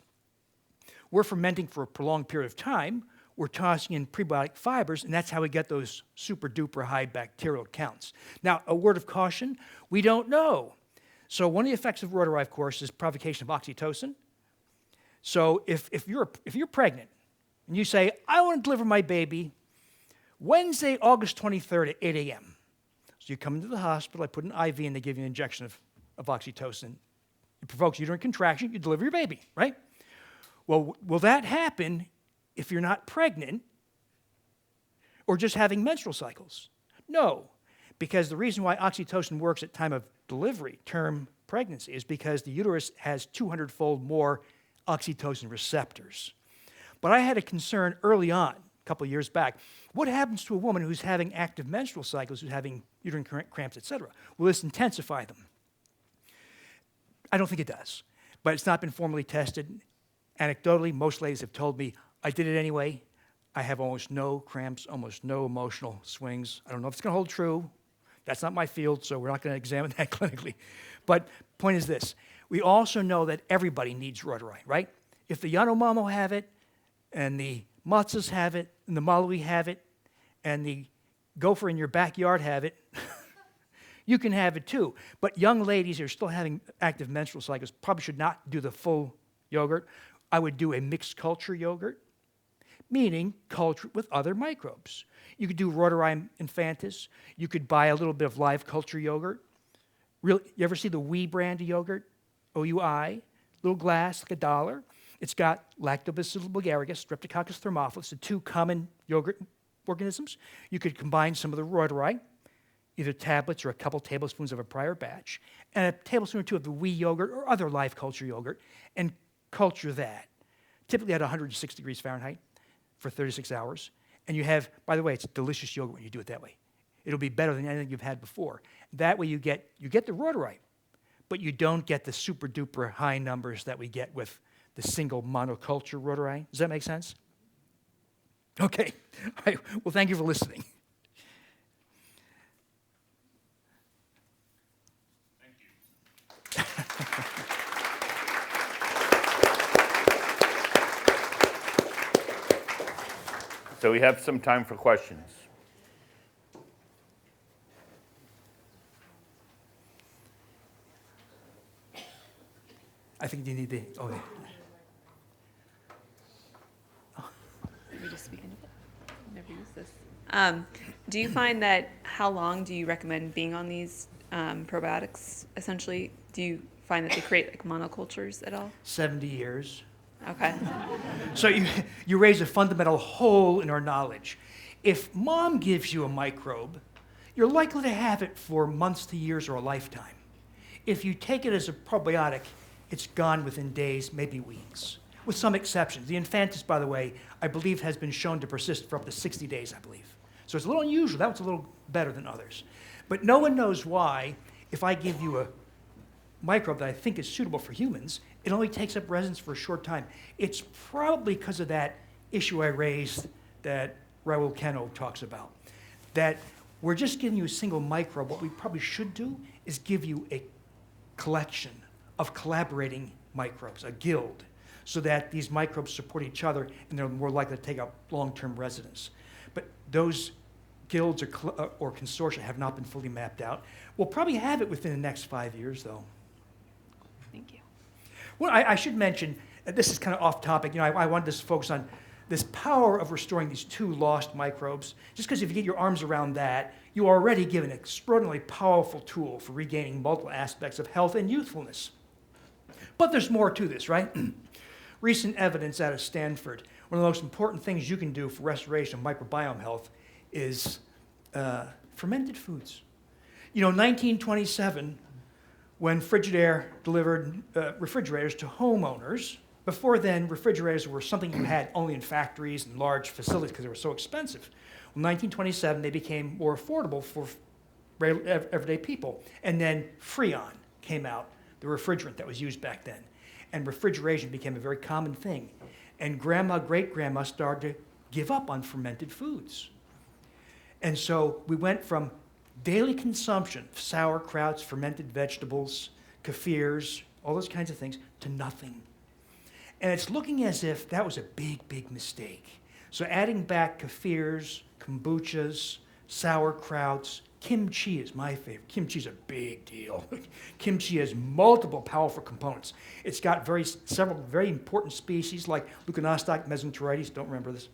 We're fermenting for a prolonged period of time. We're tossing in prebiotic fibers, and that's how we get those super duper high bacterial counts. Now, a word of caution, we don't know. So one of the effects of reuteri, of course, is provocation of oxytocin. So if you're pregnant and you say, I want to deliver my baby Wednesday, August 23rd at 8 a.m. So you come into the hospital, I put an IV, and they give you an injection of oxytocin. It provokes uterine contraction, you deliver your baby, right? Well, will that happen if you're not pregnant or just having menstrual cycles? No, because the reason why oxytocin works at time of delivery, term pregnancy, is because the uterus has 200-fold more oxytocin receptors. But I had a concern early on, a couple of years back. What happens to a woman who's having active menstrual cycles, who's having uterine cramps, etc.? Will this intensify them? I don't think it does, but it's not been formally tested. Anecdotally, most ladies have told me, I did it anyway. I have almost no cramps, almost no emotional swings. I don't know if it's going to hold true. That's not my field, so we're not going to examine that clinically. But point is this. We also know that everybody needs reuteri, right? If the Yanomamo have it, and the Matsas have it, and the Malawi have it, and the gopher in your backyard have it, you can have it too. But young ladies who are still having active menstrual cycles probably should not do the full yogurt. I would do a mixed culture yogurt, meaning culture with other microbes. You could do reuteri infantis. You could buy a little bit of live culture yogurt. You ever see the Wee brand of yogurt? OUI, little glass, like $1. It's got Lactobacillus bulgaricus, Streptococcus thermophilus, the two common yogurt organisms. You could combine some of the reuteri, either tablets or a couple tablespoons of a prior batch, and a tablespoon or two of the Wee yogurt or other live culture yogurt, and culture that, typically at 106 degrees Fahrenheit for 36 hours. And you have, by the way, it's delicious yogurt when you do it that way. It'll be better than anything you've had before. That way you get the reuteri, but you don't get the super duper high numbers that we get with the single monoculture reuteri. Does that make sense? Okay. All right. Well, thank you for listening. So we have some time for questions. I think you need the, oh, yeah. Let me just speak into it. I've never used this. Do you find that, how long do you recommend being on these probiotics, essentially? Do you find that they create like monocultures at all? 70 years. Okay. So you raise a fundamental hole in our knowledge. If mom gives you a microbe, you're likely to have it for months to years or a lifetime. If you take it as a probiotic, it's gone within days, maybe weeks, with some exceptions. The infantis, by the way, I believe has been shown to persist for up to 60 days, I believe. So it's a little unusual. That was a little better than others. But no one knows why, if I give you a microbe that I think is suitable for humans, it only takes up residence for a short time. It's probably because of that issue I raised that Raul Keno talks about, that we're just giving you a single microbe. What we probably should do is give you a collection of collaborating microbes, a guild, so that these microbes support each other and they're more likely to take up long-term residence. But those guilds or consortia have not been fully mapped out. We'll probably have it within the next 5 years, though. Thank you. Well, I should mention, this is kind of off topic, I wanted to focus on this power of restoring these 2 lost microbes. Just because if you get your arms around that, you already give an extraordinarily powerful tool for regaining multiple aspects of health and youthfulness. But there's more to this, right? Recent evidence out of Stanford, one of the most important things you can do for restoration of microbiome health is fermented foods. 1927, when Frigidaire delivered refrigerators to homeowners. Before then, refrigerators were something you had only in factories and large facilities because they were so expensive. In 1927, they became more affordable for everyday people. And then Freon came out, the refrigerant that was used back then. And refrigeration became a very common thing. And grandma, great-grandma started to give up on fermented foods. And so we went from daily consumption of sauerkrauts, fermented vegetables, kefirs, all those kinds of things, to nothing. And it's looking as if that was a big, big mistake. So adding back kefirs, kombuchas, sauerkrauts, kimchi is my favorite. Kimchi is a big deal. Kimchi has multiple powerful components. It's got several very important species like Leuconostoc mesenteritis, don't remember this,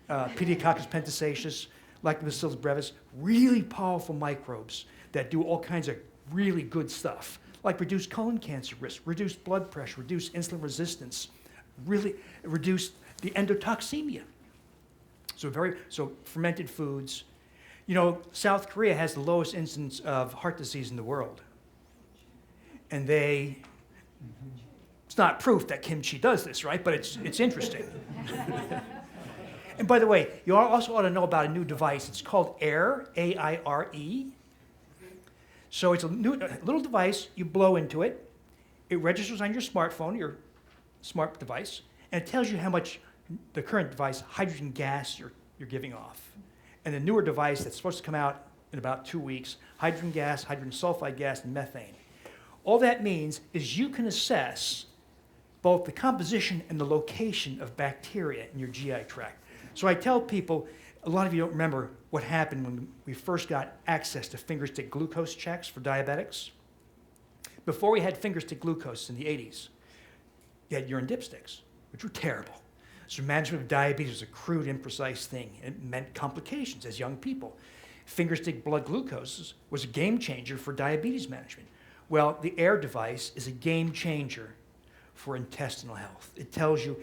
Pediococcus pentasaceus, Lactobacillus brevis, really powerful microbes that do all kinds of really good stuff, like reduce colon cancer risk, reduce blood pressure, reduce insulin resistance, really reduce the endotoxemia. So fermented foods. South Korea has the lowest incidence of heart disease in the world. And it's not proof that kimchi does this, right? But it's interesting. And by the way, you also ought to know about a new device. It's called AIRE, A-I-R-E. So it's a little device. You blow into it. It registers on your smartphone, your smart device, and it tells you how much the current device, hydrogen gas, you're giving off. And the newer device that's supposed to come out in about 2 weeks, hydrogen gas, hydrogen sulfide gas, and methane. All that means is you can assess both the composition and the location of bacteria in your GI tract. So I tell people, a lot of you don't remember what happened when we first got access to fingerstick glucose checks for diabetics. Before we had fingerstick glucose in the 80s, you had urine dipsticks, which were terrible. So management of diabetes was a crude, imprecise thing. It meant complications as young people. Fingerstick blood glucose was a game changer for diabetes management. Well, the AIRE device is a game changer for intestinal health. It tells you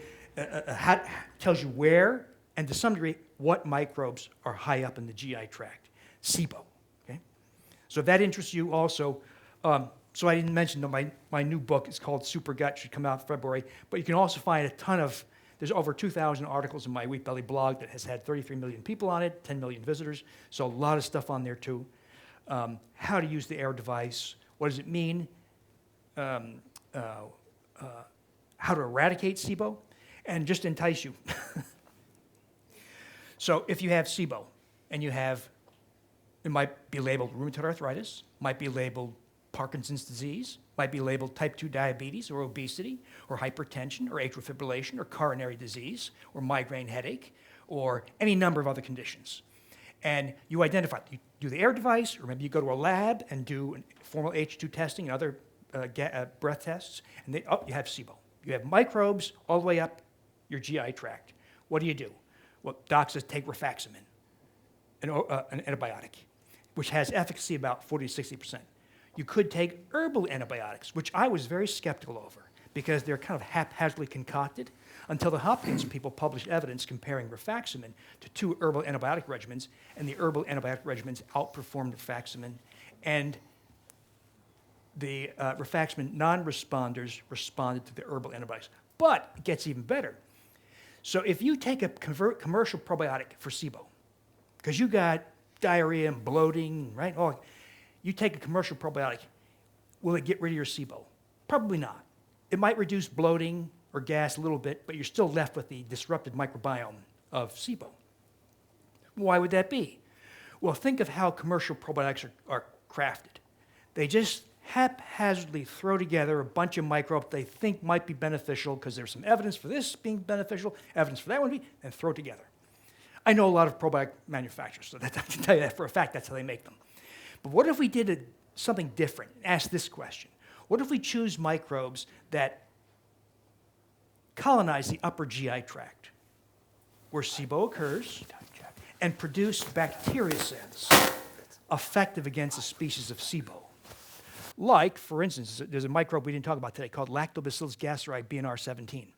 where, and to some degree, what microbes are high up in the GI tract. SIBO. Okay? So if that interests you also, so I didn't mention my new book is called Super Gut, should come out in February, but you can also find there's over 2,000 articles in my Wheat Belly blog that has had 33 million people on it, 10 million visitors, so a lot of stuff on there too. How to use the AIRE device, what does it mean, how to eradicate SIBO, and just entice you. So if you have SIBO and you have, it might be labeled rheumatoid arthritis, might be labeled Parkinson's disease, might be labeled type 2 diabetes or obesity or hypertension or atrial fibrillation or coronary disease or migraine headache or any number of other conditions. And you identify, you do the air device, or maybe you go to a lab and do formal H2 testing and other breath tests, and you have SIBO. You have microbes all the way up your GI tract. What do? Well, doc says take rifaximin, an antibiotic, which has efficacy about 40 to 60%. You could take herbal antibiotics, which I was very skeptical over because they're kind of haphazardly concocted until the Hopkins people published evidence comparing rifaximin to 2 herbal antibiotic regimens, and the herbal antibiotic regimens outperformed rifaximin, and the rifaximin non-responders responded to the herbal antibiotics. But it gets even better. So if you take a commercial probiotic for SIBO, because you got diarrhea and bloating, right? Oh, you take a commercial probiotic, will it get rid of your SIBO? Probably not. It might reduce bloating or gas a little bit, but you're still left with the disrupted microbiome of SIBO. Why would that be? Well, think of how commercial probiotics are crafted. They just haphazardly throw together a bunch of microbes they think might be beneficial because there's some evidence for this being beneficial, evidence for that one, and throw it together. I know a lot of probiotic manufacturers, so I can tell you that for a fact that's how they make them. But what if we did something different? Ask this question. What if we choose microbes that colonize the upper GI tract, where SIBO occurs, and produce bacteria cells effective against a species of SIBO? Like, for instance, there's a microbe we didn't talk about today called Lactobacillus gastrei BNR17.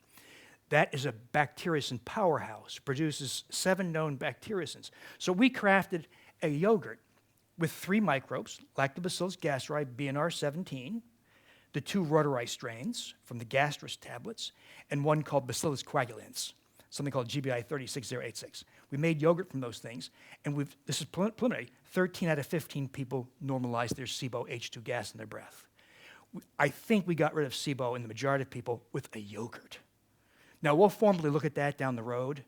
That is a bacteriocin powerhouse. It produces 7 known bacteriocins. So we crafted a yogurt with 3 microbes, Lactobacillus gastrei BNR17, the 2 reuteri strains from the gastrus tablets, and one called Bacillus coagulans, something called GBI 36086. We made yogurt from those things, and this is preliminary, 13 out of 15 people normalized their SIBO H2 gas in their breath. I think we got rid of SIBO in the majority of people with a yogurt. Now, we'll formally look at that down the road,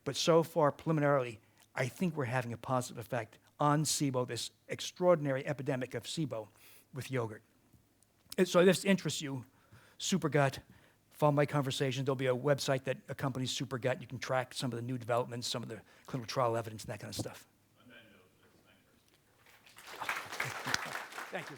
but so far, preliminarily, I think we're having a positive effect on SIBO, this extraordinary epidemic of SIBO with yogurt. And so if this interests you, SuperGut, follow my conversations. There'll be a website that accompanies SuperGut. You can track some of the new developments, some of the clinical trial evidence, and that kind of stuff. Thank you.